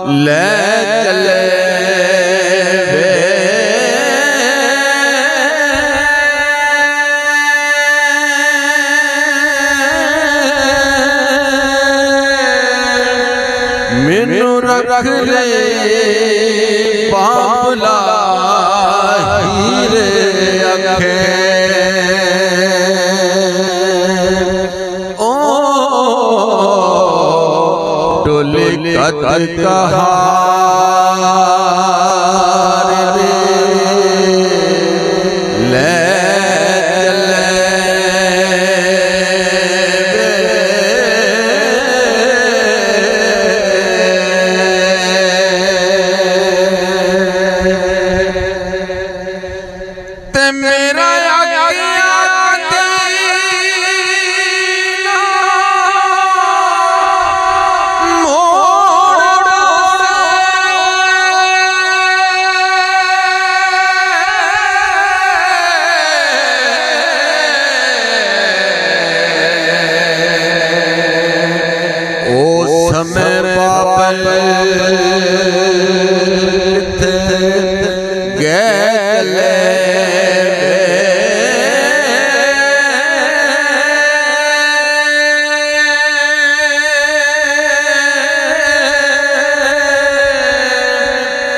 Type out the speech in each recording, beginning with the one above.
ले चले मैनू रख ले बाबला हीरे अखे ओ डोले कद कहार ले मेरा ओ समय बाबल गए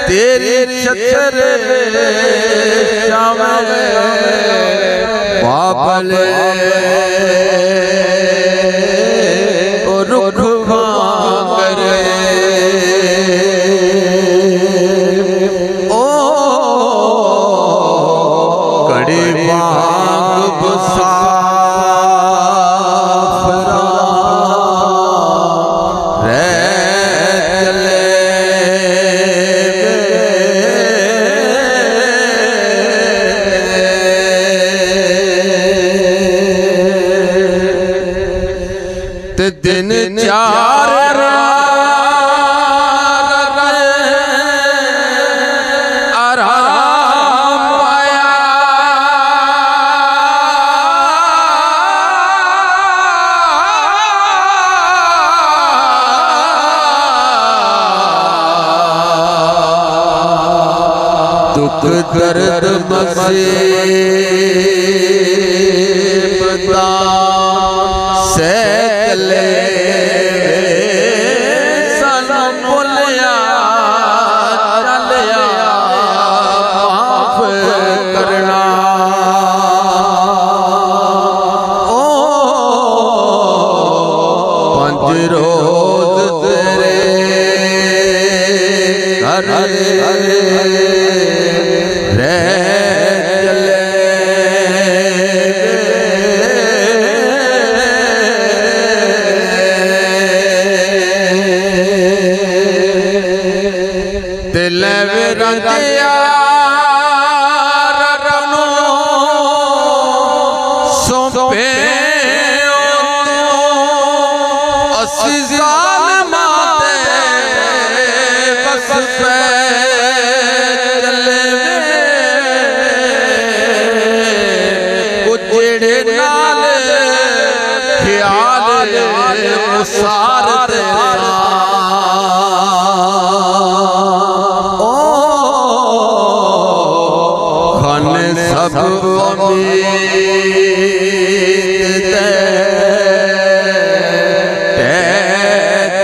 तेरे छतर श्याम बाबल रुख भांगर ओ कड़ी बाग बुसाफरा रे दिन चार आराम पाया दुख दर्द मुसीबत से चले सनम बोलिया चलिया माफ करना ओ पंज रोज तेरे घर रे दिल रंगिया रनो सोपे असी ज़ालिमाते बस पे चले उजड़े नाल ख्याल मुसार तेरा सब उम्मीद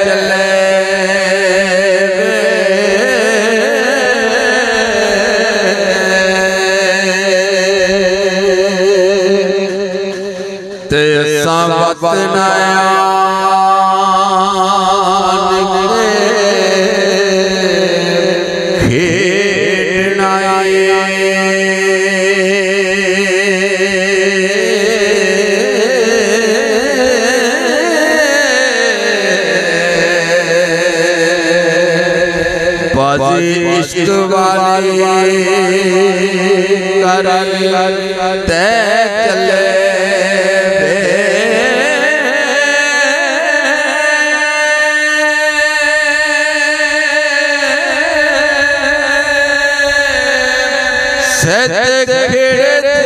चले ते सावत नया इश्क वाली कर ते चले सत खेड़े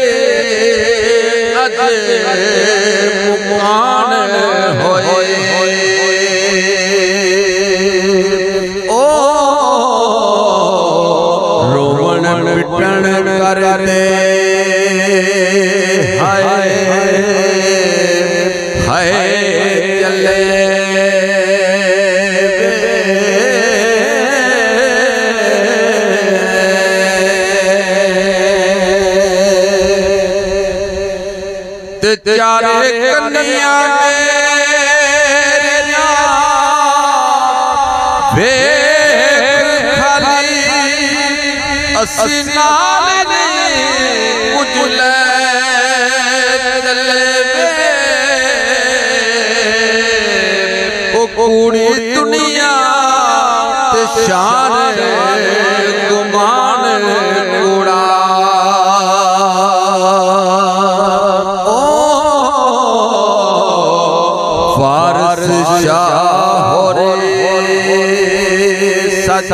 अज मुकान होए ओ ਕਰਦੇ ਹਾਏ ਹਾਏ ਚੱਲੇ ਤੇ ਚਾਰੇ ਕੰਨੀਆਂ ਮੇਰੀਆਂ ਵੇਖ ਖਾਲੀ ਅਸੀਂ ਨਾਲ ਨਹੀਂ ਉਜਲੇ ਚੱਲੇ ਉਹ ਕੁੜੀ ਦੁਨੀਆ ਤੇ ਸ਼ਾਨ ਗੁਮਾਨ ਕੁੜਾ ਵਾਰਿਸ ਸ਼ਾਹ ਹੋਰੇ ਸੱਚ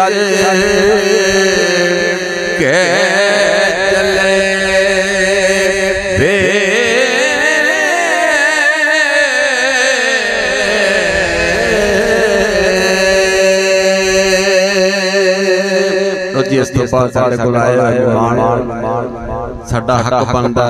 ਕੇ ਚੱਲੇ ਵੇ ਰੋਜੀ ਇਸ ਤੋਂ ਬਾਅਦ ਸਾਡੇ ਕੋਲ ਆਏ ਮਹਿਮਾਨ ਸਾਡਾ ਹੱਕ ਬਣਦਾ